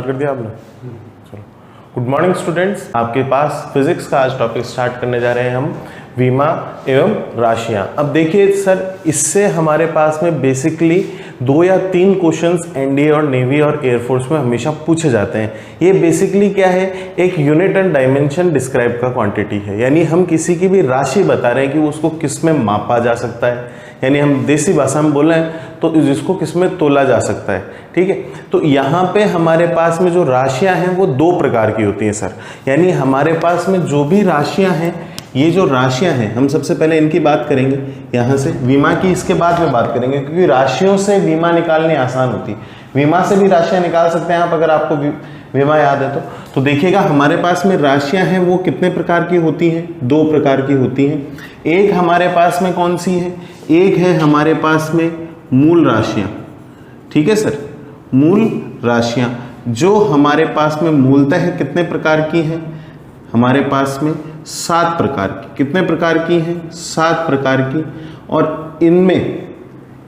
कर दिया आपने। चलो, गुड मॉर्निंग स्टूडेंट्स। आपके पास फिजिक्स का आज टॉपिक स्टार्ट करने जा रहे हैं हम, विमा एवं राशियां। अब देखिए सर, इससे हमारे पास में बेसिकली 2 या 3 क्वेश्चंस एनडीए और नेवी और एयरफोर्स में हमेशा पूछे जाते हैं। ये बेसिकली क्या है, एक यूनिट एंड डायमेंशन डिस्क्राइब का क्वांटिटी है, यानी हम किसी की भी राशि बता रहे हैं कि उसको किस में मापा जा सकता है, यानी हम देसी भाषा में बोल रहे हैं तो इसको किस में तोला जा सकता है। ठीक है, तो यहाँ पे हमारे पास में जो राशियां हैं वो 2 प्रकार की होती हैं सर। यानी हमारे पास में जो भी राशियां हैं, ये जो राशियां हैं हम सबसे पहले इनकी बात करेंगे यहाँ से, बीमा की इसके बाद में बात करेंगे, क्योंकि राशियों से बीमा निकालनी आसान होती है। बीमा से भी राशियां निकाल सकते हैं आप, अगर आपको बीमा याद है तो देखिएगा हमारे पास में राशियां हैं वो कितने प्रकार की होती हैं, 2 प्रकार की होती हैं। एक हमारे पास में कौन सी है, एक है हमारे पास में मूल राशियां। ठीक है सर, मूल राशियां जो हमारे पास में मूलतः कितने प्रकार की हैं, हमारे पास में 7 प्रकार की। कितने प्रकार की हैं, 7 प्रकार की। और इनमें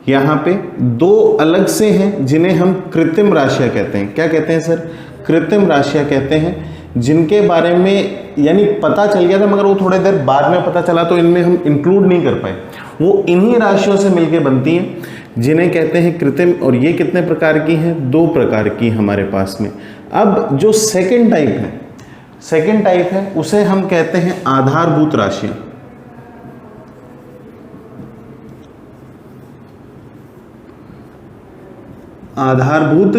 यहाँ पे 2 अलग से हैं जिन्हें हम कृत्रिम राशियां कहते हैं। क्या कहते हैं सर, कृत्रिम राशियां कहते हैं, जिनके बारे में यानी पता चल गया था मगर वो थोड़ी देर बाद में पता चला तो इनमें हम इंक्लूड नहीं कर पाए। वो इन्हीं राशियों से मिलकर बनती हैं जिन्हें कहते हैं कृत्रिम। और ये कितने प्रकार की हैं, 2 प्रकार की हमारे पास में। अब जो सेकंड टाइप है उसे हम कहते हैं आधारभूत राशियां। आधारभूत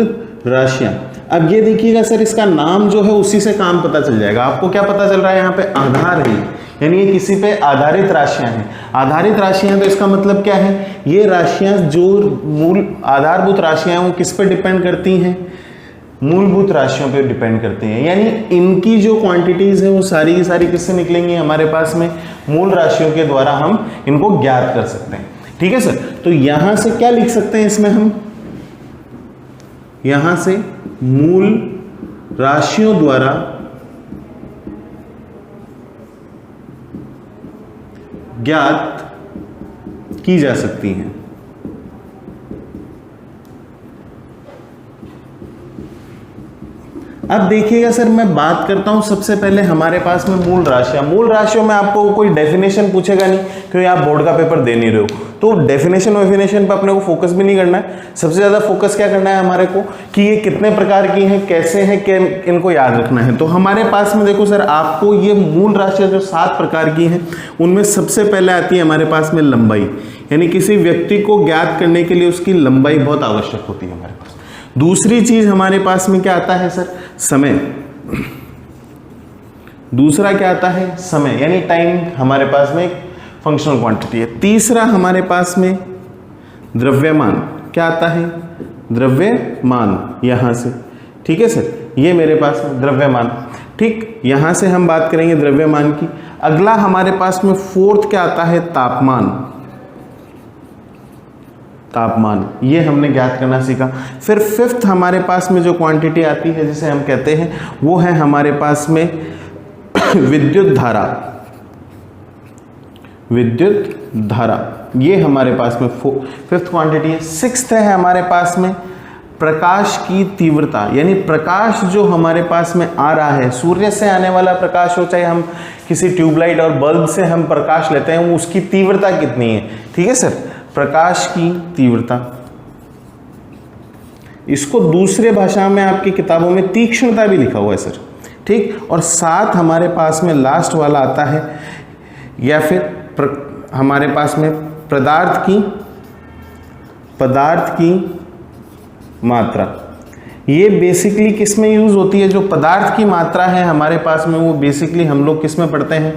राशियां। अब ये देखिएगा सर, इसका नाम जो है उसी से काम पता चल जाएगा। आपको क्या पता चल रहा है, यहाँ पे आधार है, यानी ये किसी पे आधारित राशियां हैं। आधारित राशियां तो इसका मतलब क्या है, ये राशियां जो मूल आधारभूत राशियां हैं वो किस पे डिपेंड करती हैं, मूलभूत राशियों पे डिपेंड करती हैं। यानी इनकी जो क्वांटिटीज है वो सारी की सारी किससे निकलेंगी, हमारे पास में मूल राशियों के द्वारा हम इनको ज्ञात कर सकते हैं। ठीक है सर, तो यहां से क्या लिख सकते हैं इसमें हम, यहां से मूल राशियों द्वारा ज्ञात की जा सकती हैं। अब देखिएगा सर, मैं बात करता हूं सबसे पहले हमारे पास में मूल राशियां। मूल राशियों में आपको कोई डेफिनेशन पूछेगा नहीं, क्योंकि आप बोर्ड का पेपर दे नहीं रहे हो, तो डेफिनेशन पे अपने को फोकस भी नहीं करना है। सबसे ज्यादा फोकस क्या करना है हमारे को, कि ये कितने प्रकार की हैं, कैसे हैं, क्या इनको याद रखना है। तो हमारे पास में देखो सर, आपको ये मूल राशियां जो 7 प्रकार की हैं उनमें सबसे पहले आती है हमारे पास में लंबाई। यानी किसी व्यक्ति को ज्ञात करने के लिए उसकी लंबाई बहुत आवश्यक होती है हमारे पास। दूसरी चीज हमारे पास में क्या आता है सर, समय। दूसरा क्या आता है, समय, यानी टाइम हमारे पास में एक फंक्शनल क्वांटिटी है। तीसरा हमारे पास में द्रव्यमान। क्या आता है, द्रव्यमान, यहां से। ठीक है सर, ये मेरे पास में द्रव्यमान। ठीक, यहां से हम बात करेंगे द्रव्यमान की। अगला हमारे पास में 4th क्या आता है, तापमान। तापमान, ये हमने ज्ञात करना सीखा। फिर 5th हमारे पास में जो क्वांटिटी आती है जिसे हम कहते हैं वो है हमारे पास में विद्युत धारा। विद्युत धारा, ये हमारे पास में 5th क्वांटिटी है। 6th है हमारे पास में प्रकाश की तीव्रता। यानी प्रकाश जो हमारे पास में आ रहा है, सूर्य से आने वाला प्रकाश हो, चाहे हम किसी ट्यूबलाइट और बल्ब से हम प्रकाश लेते हैं, उसकी तीव्रता कितनी है। ठीक है सर, प्रकाश की तीव्रता। इसको दूसरे भाषा में आपकी किताबों में तीक्ष्णता भी लिखा हुआ है सर। ठीक, और 7 हमारे पास में लास्ट वाला आता है, या फिर हमारे पास में पदार्थ की मात्रा। ये बेसिकली किस में यूज होती है, जो पदार्थ की मात्रा है हमारे पास में वो बेसिकली हम लोग किस में पढ़ते हैं,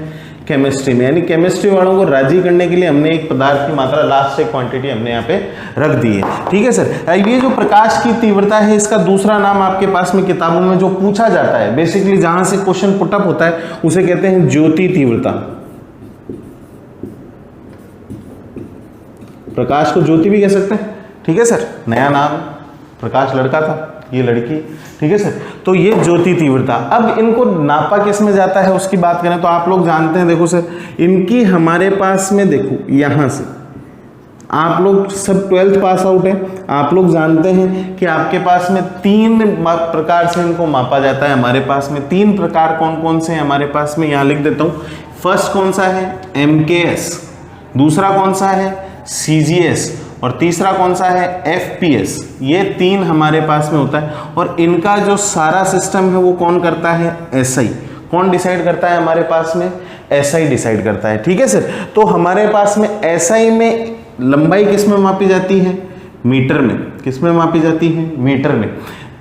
केमिस्ट्री में। यानी केमिस्ट्री वालों को राजी करने के लिए हमने एक पदार्थ की मात्रा, लास्ट से क्वांटिटी हमने यहाँ पे रख दी है। ठीक है सर, ये जो प्रकाश की तीव्रता है इसका दूसरा नाम आपके पास में किताबों में जो पूछा जाता है, बेसिकली जहां से क्वेश्चन पुटअप होता है, उसे कहते हैं ज्योति तीव्रता। प्रकाश को ज्योति भी कह सकते हैं। ठीक है सर, नया नाम, प्रकाश लड़का था, ये लड़की। ठीक है सर, तो ये ज्योति तीव्रता। अब इनको नापा किस में जाता है उसकी बात करें तो आप लोग जानते हैं, देखो सर, इनकी हमारे पास में देखो, यहां से आप लोग सब 12th पास आउट है, आप लोग जानते हैं कि आपके पास में 3 प्रकार से इनको मापा जाता है। हमारे पास में 3 प्रकार कौन कौन से हैं हमारे पास में, यहाँ लिख देता हूँ। फर्स्ट कौन सा है, MKS, दूसरा कौन सा है, CGS, और तीसरा कौन सा है, FPS। ये 3 हमारे पास में होता है, और इनका जो सारा सिस्टम है वो कौन करता है, SI। कौन डिसाइड करता है हमारे पास में, SI डिसाइड करता है। ठीक है सर, तो हमारे पास में SI में लंबाई किस में मापी जाती है, मीटर में। किस में मापी जाती है, मीटर में।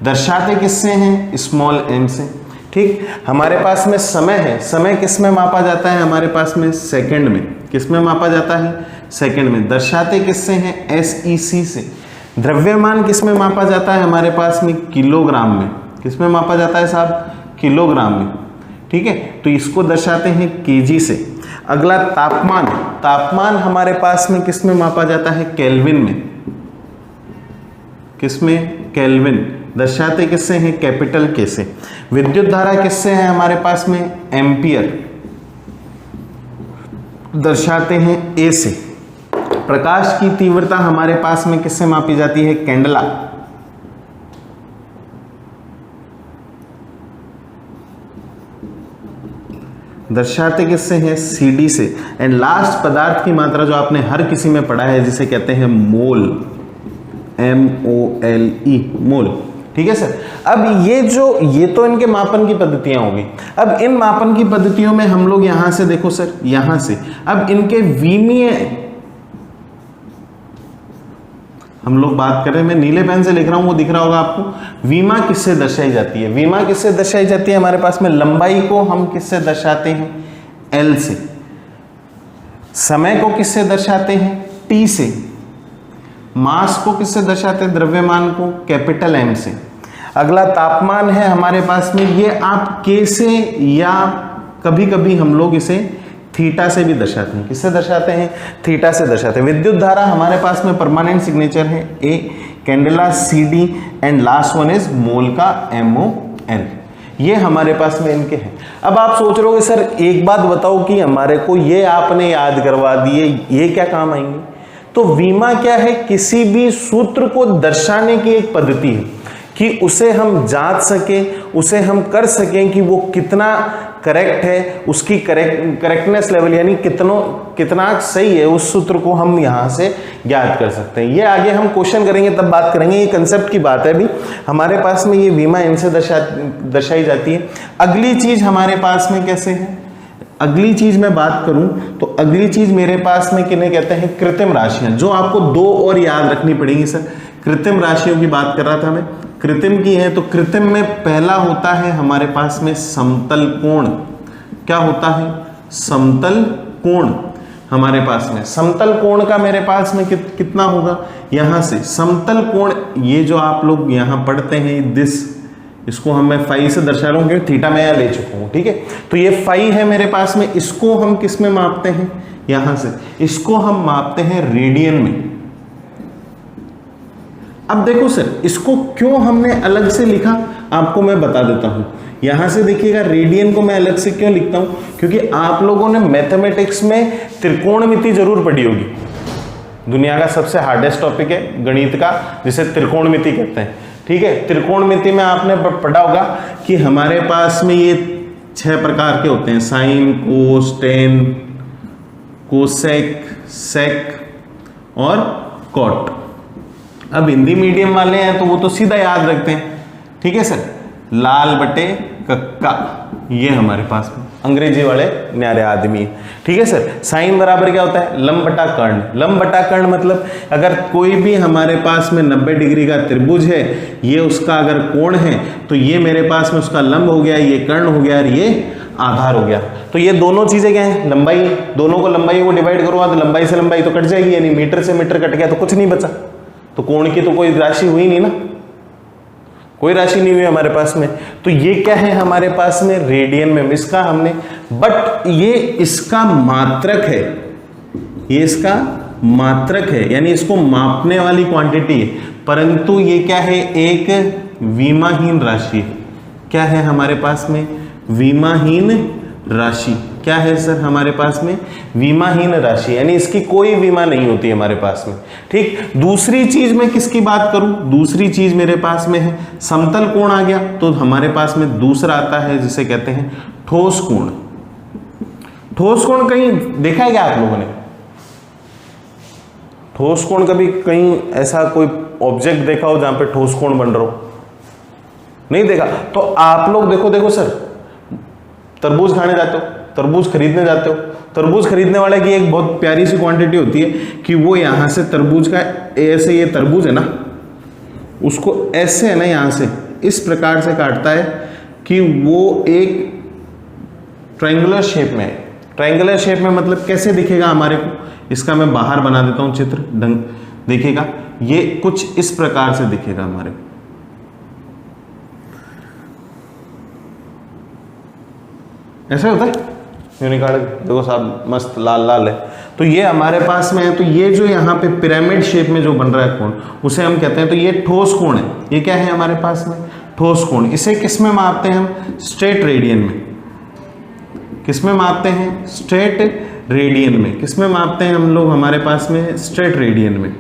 दर्शाते किससे हैं, स्मॉल m से। ठीक, हमारे पास में समय है, समय किस में मापा जाता है हमारे पास में, सेकंड में। किस में मापा जाता है, सेकंड में। दर्शाते किससे हैं, SEC से। द्रव्यमान किस में मापा जाता है हमारे पास में, किलोग्राम में। किस में मापा जाता है साहब, किलोग्राम में। ठीक है, तो इसको दर्शाते हैं केजी से। अगला तापमान, तापमान हमारे पास में किस में मापा जाता है, केल्विन में। किस में, केल्विन। दर्शाते किससे हैं, कैपिटल के से। विद्युत धारा किससे है हमारे पास में, एम्पियर। दर्शाते हैं ए से। प्रकाश की तीव्रता हमारे पास में किससे मापी जाती है, कैंडला। दर्शाते किससे हैं, CD से। एंड लास्ट, पदार्थ की मात्रा जो आपने हर किसी में पढ़ा है जिसे कहते हैं मोल, MOLE, मोल। ठीक है सर। अब ये तो इनके मापन की पद्धतियां होगी। अब इन मापन की पद्धतियों में हम लोग यहां से देखो सर, यहां से अब इनके विमीय हम लोग बात करें, मैं नीले पेन से लिख रहा हूं, वो दिख रहा होगा आपको। वीमा किससे दर्शाई जाती है, वीमा किससे दर्शाई जाती है हमारे पास में, लंबाई को हम किससे दर्शाते हैं, L से। समय को किससे दर्शाते हैं, T से। मास को किससे दर्शाते हैं, द्रव्यमान को, कैपिटल M से। अगला तापमान है हमारे पास में, ये आप K से या कभी कभी हम लोग इसे थीटा से भी दर्शाते हैं। किससे दर्शाते हैं, थीटा से दर्शाते हैं। विद्युत धारा हमारे पास में परमानेंट सिग्नेचर है A, candela CD, and last one is mole का MOL। ये हमारे पास में इनके हैं। अब आप सोच रहे हो सर एक बात बताओ कि हमारे को ये आपने याद करवा दिए, ये क्या काम आएंगे। तो वीमा क्या है, किसी भी सूत्र को दर्शाने की एक पद्धति है कि उसे हम जांच सके, उसे हम कर सकें कि वो कितना करेक्ट है, उसकी करेक्टनेस लेवल यानी कितना सही है, उस सूत्र को हम यहाँ से ज्ञात कर सकते हैं। ये आगे हम क्वेश्चन करेंगे तब बात करेंगे, ये कंसेप्ट की बात है। अभी हमारे पास में ये वीमा इनसे दर्शाई जाती है। अगली चीज हमारे पास में कैसे है, अगली चीज मैं बात करूं तो अगली चीज मेरे पास में किन्हें कहते हैं, कृत्रिम राशियां, जो आपको 2 और याद रखनी पड़ेगी सर। कृत्रिम राशियों की बात कर रहा था मैं, कृत्रिम की है। तो कृत्रिम में पहला होता है हमारे पास में समतल कोण। क्या होता है, समतल कोण। हमारे पास में समतल कोण का मेरे पास में कितना होगा, यहां से समतल कोण, ये जो आप लोग यहां पढ़ते हैं दिस, इसको हम मैं फाई से दर्शा रहा हूं क्योंकि थीटा मैं यहां ले चुका हूं। ठीक है, तो ये फाई है मेरे पास में, इसको हम किस में मापते हैं, यहां से। इसको हम मापते हैं रेडियन में। अब देखो सर, इसको क्यों हमने अलग से लिखा आपको मैं बता देता हूं। यहां से देखिएगा, रेडियन को मैं अलग से क्यों लिखता हूं, क्योंकि आप लोगों ने मैथमेटिक्स में त्रिकोणमिति जरूर पढ़ी होगी। दुनिया का सबसे हार्डेस्ट टॉपिक है गणित का, जिसे त्रिकोणमिति कहते हैं। ठीक है, त्रिकोणमिति में आपने पढ़ा होगा कि हमारे पास में ये 6 प्रकार के होते हैं, साइन, कोस, टेन, कोसेक, सेक और कॉट। अब हिंदी मीडियम वाले हैं तो वो तो सीधा याद रखते हैं। ठीक है सर, लाल बटे कक्का, ये हमारे पास में अंग्रेजी वाले न्यारे आदमी है। ठीक है सर, साइन बराबर क्या होता है, लंब बटा कर्ण। लंब बटा कर्ण मतलब अगर कोई भी हमारे पास में 90 डिग्री का त्रिभुज है, ये उसका अगर कोण है तो ये मेरे पास में उसका लंब हो गया, ये कर्ण हो गया और ये आधार हो गया। तो ये दोनों चीजें क्या है, लंबाई। दोनों को लंबाई को डिवाइड करूंगा तो लंबाई से लंबाई तो कट जाएगी, यानी मीटर से मीटर कट गया तो कुछ नहीं बचा। तो कोण की तो कोई राशि हुई नहीं ना, कोई राशि नहीं हुई हमारे पास में। तो ये क्या है हमारे पास में, रेडियन में इसका हमने, बट ये इसका मात्रक है, ये इसका मात्रक है, यानी इसको मापने वाली क्वांटिटी है, परंतु ये क्या है, एक विमाहीन राशि है। क्या है हमारे पास में, विमाहीन राशि। क्या है सर हमारे पास में, विमाहीन राशि, यानी इसकी कोई विमा नहीं होती है हमारे पास में। ठीक, दूसरी चीज मैं किसकी बात करूं, दूसरी चीज मेरे पास में है समतल कोण आ गया, तो हमारे पास में दूसरा आता है जिसे कहते हैं ठोस कोण। ठोस कोण कहीं देखा है क्या आप लोगों ने? ठोस कोण कभी कहीं ऐसा कोई ऑब्जेक्ट देखा हो जहां पे ठोस कोण बन रहा हो? नहीं देखा? तो आप लोग देखो सर, तरबूज खाने जाते हो, तरबूज खरीदने जाते हो, तरबूज खरीदने वाले की एक बहुत प्यारी सी क्वांटिटी होती है कि वो यहां से तरबूज का ऐसे, ये तरबूज है ना, उसको ऐसे है ना यहां से इस प्रकार से काटता है कि वो एक ट्रायंगुलर शेप में है। ट्रायंगुलर शेप में मतलब कैसे दिखेगा हमारे को, इसका मैं बाहर बना देता हूं चित्र, ढंग देखिएगा, ये कुछ इस प्रकार से दिखेगा हमारे को। ऐसे होता है, यूं निकाल देखो साहब, मस्त लाल लाल है। तो ये हमारे पास में है, तो ये जो यहाँ पे पिरामिड शेप में जो बन रहा है कोण, उसे हम कहते हैं, तो ये ठोस कोण है। ये क्या है हमारे पास में, ठोस कोण। इसे किस में मापते हैं हम, स्ट्रेट रेडियन में। किस में मापते हैं, स्ट्रेट रेडियन में। किस में मापते हैं हम लोग, हमारे पास में स्ट्रेट रेडियन में।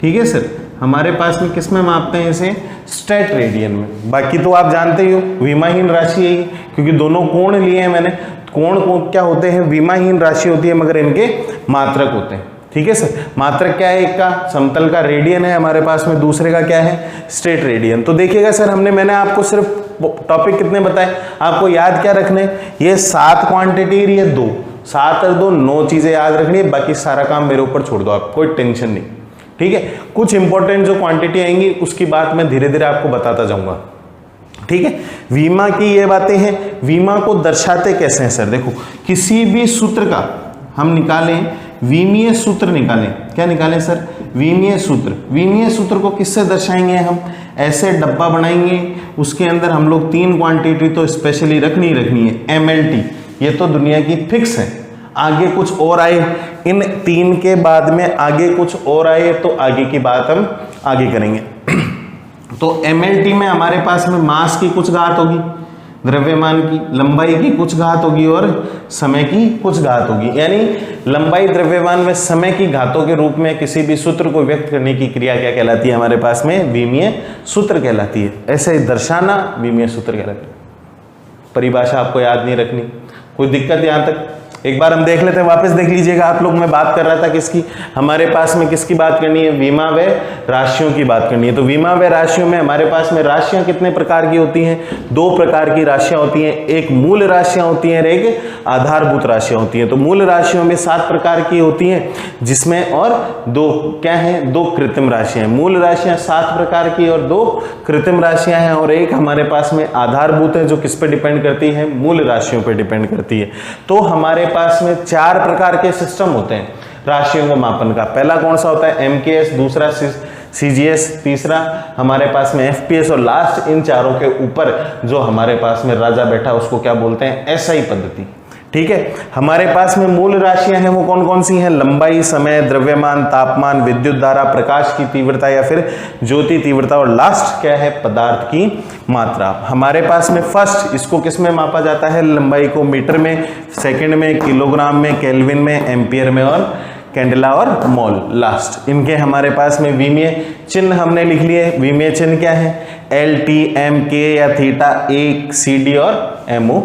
ठीक है सर, हमारे पास में किस में मापते हैं इसे, स्ट्रेट रेडियन में। बाकी तो आप जानते ही हो विमाहीन राशि है, क्योंकि दोनों कोण लिए हैं मैंने। कोण को क्या होते हैं, विमाहीन राशि होती है, मगर इनके मात्रक होते हैं। ठीक है सर, मात्रक क्या है, एक का समतल का रेडियन है हमारे पास में, दूसरे का क्या है, स्ट्रेट रेडियन। तो देखिएगा सर, मैंने आपको सिर्फ टॉपिक कितने बताए, आपको याद क्या रखने, ये 7 क्वांटिटी, ये 2, 7 और 2 9 चीजें याद रखनी है, बाकी सारा काम मेरे ऊपर छोड़ दो आप, कोई टेंशन नहीं। ठीक है, कुछ इंपॉर्टेंट जो क्वांटिटी आएंगी उसकी बात मैं धीरे धीरे आपको बताता जाऊंगा। ठीक है, वीमा की ये बातें हैं। वीमा को दर्शाते कैसे हैं सर, देखो किसी भी सूत्र का हम निकालें, विमीय सूत्र निकालें। क्या निकालें सर, विमीय सूत्र। विमीय सूत्र को किससे दर्शाएंगे हम, ऐसे डब्बा बनाएंगे, उसके अंदर हम लोग 3 क्वांटिटी तो स्पेशली रखनी है। MLT ये तो दुनिया की फिक्स है, आगे कुछ और आए, इन 3 के बाद में आगे कुछ और आए तो आगे की बात हम आगे करेंगे। तो MLT में हमारे पास में मास की कुछ घात होगी, द्रव्यमान की, लंबाई की कुछ घात होगी और समय की कुछ घात होगी। यानी लंबाई, द्रव्यमान में समय की घातों के रूप में किसी भी सूत्र को व्यक्त करने की क्रिया क्या कहलाती है हमारे पास में, विमीय सूत्र कहलाती है। ऐसे दर्शाना विमीय सूत्र कहलाती है। परिभाषा आपको याद नहीं रखनी, कोई दिक्कत यहां तक? एक बार हम देख लेते हैं, वापस देख लीजिएगा आप लोग। मैं बात कर रहा था किसकी, हमारे पास में किसकी बात करनी है, विमा व राशियों की बात करनी है। तो विमा व राशियों में हमारे पास में राशियां कितने प्रकार की होती हैं, 2 प्रकार की राशियां होती हैं। एक मूल राशियां होती हैं और एक आधारभूत राशियां होती हैं। तो मूल राशियों में 7 प्रकार की होती हैं, जिसमें और 2 क्या है, 2 कृत्रिम राशियां। मूल राशियां 7 प्रकार की और 2 कृत्रिम राशियां हैं, और एक हमारे पास में आधारभूत है जो किस पे डिपेंड करती है, मूल राशियों पे डिपेंड करती है। तो हमारे पास में 4 प्रकार के सिस्टम होते हैं राशियों को मापन का। पहला कौन सा होता है, MKS, दूसरा CGS, तीसरा हमारे पास में FPS, और लास्ट इन चारों के ऊपर जो हमारे पास में राजा बैठा उसको क्या बोलते हैं, SI पद्धति। ठीक है, हमारे पास में मूल राशियां हैं वो कौन कौन सी हैं, लंबाई, समय, द्रव्यमान, तापमान, विद्युत धारा, प्रकाश की तीव्रता या फिर ज्योति तीव्रता, और लास्ट क्या है, पदार्थ की मात्रा। हमारे पास में फर्स्ट, इसको किस में मापा जाता है, लंबाई को मीटर में, सेकंड में, किलोग्राम में, केल्विन में, एम्पियर में, और कैंडेला और मोल लास्ट। इनके हमारे पास में विमीय चिन्ह हमने लिख लिए। विमीय चिन्ह क्या है, LT, MK या थीटा, 1 CD और MOL।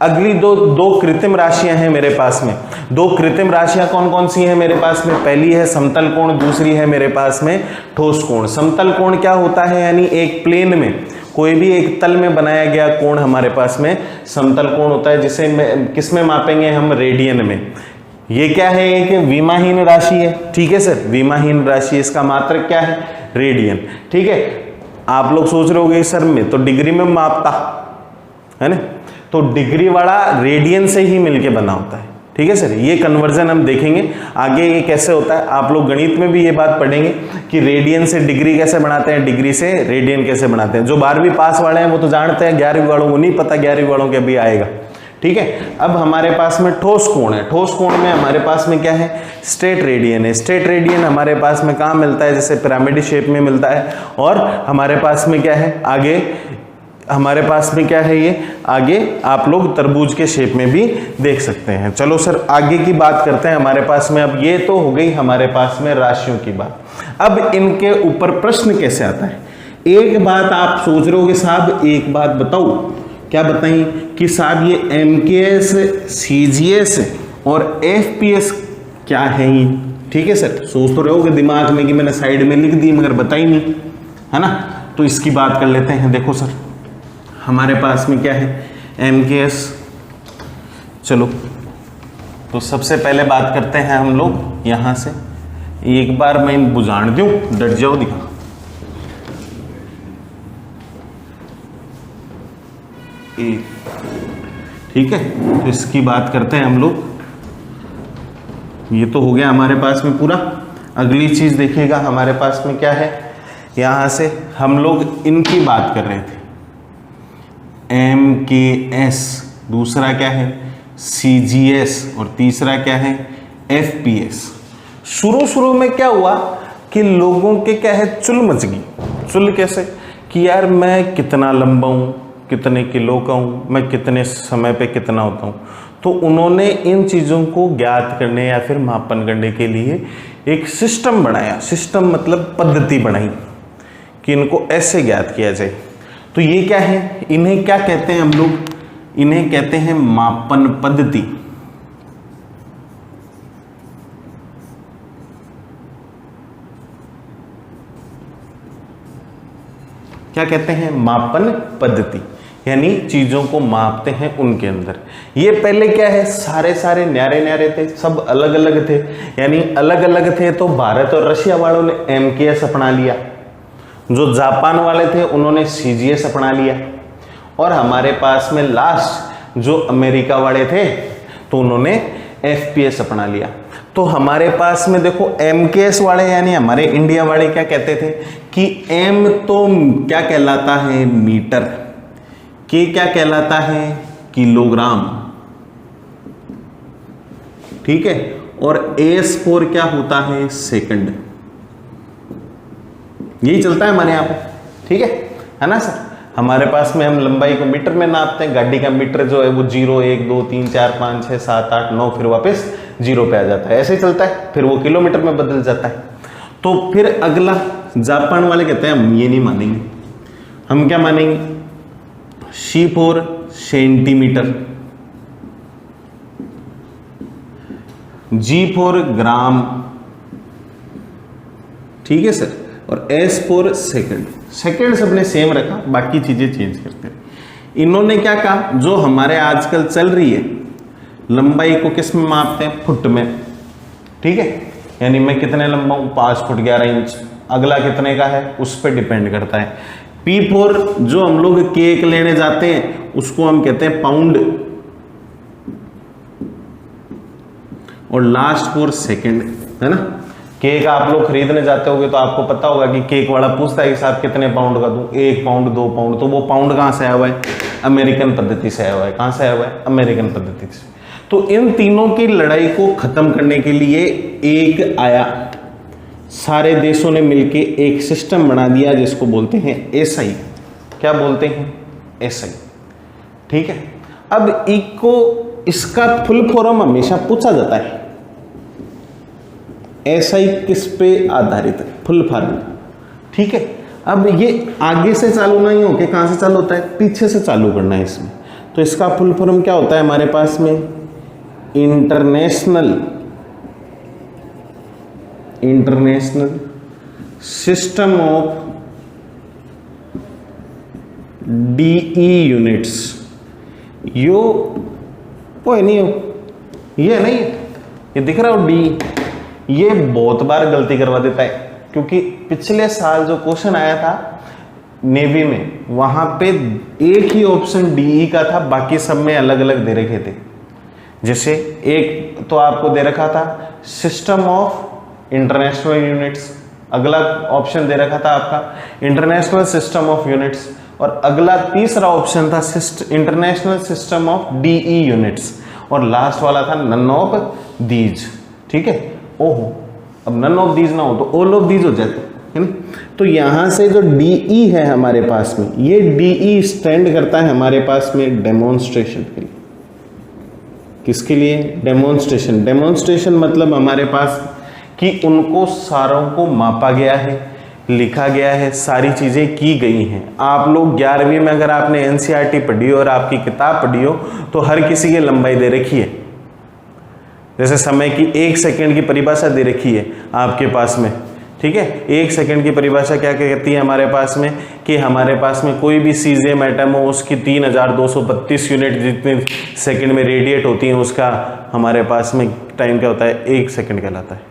अगली दो कृत्रिम राशियां हैं मेरे पास में। 2 कृत्रिम राशियां कौन कौन सी हैं मेरे पास में, पहली है समतल कोण, दूसरी है मेरे पास में ठोस कोण। समतल कोण क्या होता है, यानी एक प्लेन में, कोई भी एक तल में बनाया गया कोण हमारे पास में समतल कोण होता है, जिसे किस में मापेंगे हम, रेडियन में। ये क्या है, एक विमाहीन राशि है। ठीक है सर, विमाहीन राशि, इसका मात्रक क्या है, रेडियन। ठीक है, आप लोग सोच रहे होगे सर में तो डिग्री में मापता है ना, तो डिग्री वाला रेडियन से ही मिलके बना होता है। ठीक है सर, ये कन्वर्जन हम देखेंगे आगे ये कैसे होता है। आप लोग गणित में भी ये बात पढ़ेंगे कि रेडियन से डिग्री कैसे बनाते हैं, डिग्री से रेडियन कैसे बनाते हैं। जो 12वीं पास वाले हैं वो तो जानते हैं, 11वीं वालों को नहीं पता, 11वीं वालों के अभी आएगा। ठीक है, अब हमारे पास में ठोस कोण है। ठोस कोण में हमारे पास में क्या है, स्ट्रेट रेडियन है। स्ट्रेट रेडियन हमारे पास में कहाँ मिलता है, जैसे पिरामिड शेप में मिलता है। और हमारे पास में क्या है, आगे हमारे पास में क्या है, ये आगे आप लोग तरबूज के शेप में भी देख सकते हैं। चलो सर आगे की बात करते हैं। हमारे पास में अब ये तो हो गई हमारे पास में राशियों की बात। अब इनके ऊपर प्रश्न कैसे आता है। एक बात आप सोच रहे हो कि साहब एक बात बताओ, क्या बताएं कि साहब ये MKS, CGS और FPS क्या है ये, ठीक है सर। सोच तो रहे हो कि दिमाग में कि मैंने साइड में लिख दी मगर बताई नहीं, है ना। तो इसकी बात कर लेते हैं। देखो सर हमारे पास में क्या है, MKS। चलो तो सबसे पहले बात करते हैं हम लोग यहां से। एक बार मैं बुझाण दूं, डट जाओ, दिखा। ठीक है, तो इसकी बात करते हैं हम लोग। ये तो हो गया हमारे पास में पूरा। अगली चीज देखिएगा हमारे पास में क्या है, यहां से हम लोग इनकी बात कर रहे थे। MKS, दूसरा क्या है CGS और तीसरा क्या है FPS। शुरू में क्या हुआ कि लोगों के क्या है, चुल मच गई। चुल कैसे कि यार मैं कितना लंबा हूं, कितने किलो का हूं, मैं कितने समय पे कितना होता हूं। तो उन्होंने इन चीज़ों को ज्ञात करने या फिर मापन करने के लिए एक सिस्टम बनाया। सिस्टम मतलब पद्धति बनाई कि इनको ऐसे ज्ञात किया जाए। तो ये क्या है, इन्हें क्या कहते हैं हम लोग, इन्हें कहते हैं मापन पद्धति। क्या कहते हैं, मापन पद्धति, यानी चीजों को मापते हैं उनके अंदर। ये पहले क्या है, सारे न्यारे न्यारे थे, सब अलग अलग थे। यानी अलग अलग थे तो भारत और रशिया वालों ने MKS अपना लिया, जो जापान वाले थे उन्होंने CGS अपना लिया, और हमारे पास में लास्ट जो अमेरिका वाले थे तो उन्होंने FPS अपना लिया। तो हमारे पास में देखो MKS वाले यानी हमारे इंडिया वाले क्या कहते थे कि M तो क्या कहलाता है, मीटर, K क्या कहलाता है, किलोग्राम, ठीक है, और S4 क्या होता है, सेकंड। यही चलता है हमारे यहाँ पे, ठीक है ना सर। हमारे पास में हम लंबाई को मीटर में नापते हैं। गाड़ी का मीटर जो है वो 0, 1, 2, 3, 4, 5, 6, 7, 8, 9 फिर वापस 0 पे आ जाता है। ऐसे ही चलता है, फिर वो किलोमीटर में बदल जाता है। तो फिर अगला जापान वाले कहते हैं हम ये नहीं मानेंगे, हम क्या मानेंगे, C4 सेंटीमीटर, G4 ग्राम, ठीक है सर, और S4 सेकंड। सेकंड सबने सेम रखा, बाकी चीजें चेंज करते हैं। इन्होंने क्या कहा, जो हमारे आजकल चल रही है लंबाई को किस में मापते हैं, फुट में, ठीक है, यानी मैं कितने लंबा हूं, 5 फुट 11 इंच। अगला कितने का है उस पर डिपेंड करता है। P4 जो हम लोग केक लेने जाते हैं उसको हम कहते हैं पाउंड, और लास्ट 4 सेकंड, है ना। केक आप लोग खरीदने जाते होगे तो आपको पता होगा कि केक वाला पूछता है कि साहब कितने पाउंड का दूं, 1 पाउंड 2 पाउंड। तो वो पाउंड कहां से आया हुआ है, अमेरिकन पद्धति से आया हुआ है। कहां से आया हुआ है, अमेरिकन पद्धति से। तो इन तीनों की लड़ाई को खत्म करने के लिए एक आया, सारे देशों ने मिलके एक सिस्टम बना दिया जिसको बोलते हैं SI। क्या बोलते हैं, SI, ठीक है। अब इसका फुल फॉर्म हमेशा पूछा जाता है, SI किस पे आधारित है, फुल फॉर्म, ठीक है। अब ये आगे से चालू नहीं हो के कहां से चालू होता है, पीछे से चालू करना है इसमें। तो इसका फुल फॉर्म क्या होता है हमारे पास में, international system of DE units. यो वो है नहीं, ये नहीं, ये दिख रहा हो DE। ये बहुत बार गलती करवा देता है, क्योंकि पिछले साल जो क्वेश्चन आया था नेवी में, वहां पे एक ही ऑप्शन DE का था, बाकी सब में अलग अलग दे रखे थे। जैसे एक तो आपको दे रखा था सिस्टम ऑफ इंटरनेशनल यूनिट्स, अगला ऑप्शन दे रखा था आपका इंटरनेशनल सिस्टम ऑफ यूनिट्स, और अगला तीसरा ऑप्शन था international system of DE units, और लास्ट वाला था नन ऑफ दीज, ठीक है। ओहो, अब नन ऑफ दीज ना हो तो ऑल ऑफ दीज हो जाते, है ना। तो यहाँ से जो DE है हमारे पास में, ये DE स्टैंड करता है हमारे पास में डेमोन्स्ट्रेशन के लिए। किसके लिए? डेमोन्स्ट्रेशन। डेमोन्स्ट्रेशन मतलब हमारे पास कि उनको सारों को मापा गया है, लिखा गया है, सारी चीज़ें की गई हैं। आप लोग 11वीं में अगर आपने NCERT पढ़ी हो और आपकी किताब पढ़ी हो तो हर किसी की लंबाई दे रखी है। जैसे समय की 1 सेकंड की परिभाषा दे रखी है आपके पास में, ठीक है। 1 सेकंड की परिभाषा क्या कहती है हमारे पास में, कि हमारे पास में कोई भी सीजियम एटम हो उसकी 3232 यूनिट जितने सेकंड में रेडिएट होती हैं, उसका हमारे पास में टाइम क्या होता है? 1 सेकंड कहलाता है।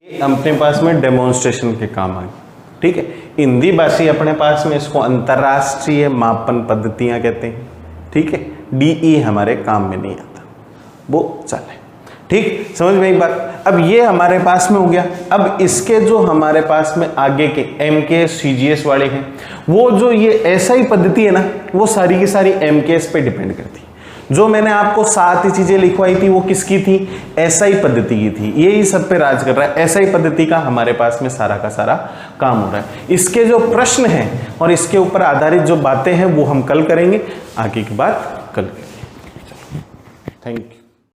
ये अपने पास में डेमोन्स्ट्रेशन के काम आए, ठीक है। हिंदी भाषी अपने पास में इसको अंतरराष्ट्रीय मापन पद्धतियां कहते हैं, ठीक है। DE हमारे काम में नहीं आता, वो चले, ठीक, समझ में एक बात। अब ये हमारे पास में हो गया। अब इसके जो हमारे पास में आगे के MKS CGS वाले हैं, वो जो ये SI पद्धति है ना, वो सारी की सारी MKS पे डिपेंड करती है। जो मैंने आपको 7 ही चीजें लिखवाई थी वो किसकी थी? SI पद्धति की थी। यही सब पे राज कर रहा है। SI पद्धति का हमारे पास में सारा का सारा काम हो रहा है। इसके जो प्रश्न हैं और इसके ऊपर आधारित जो बातें हैं वो हम कल करेंगे, आगे की बात कल करेंगे। Thank you.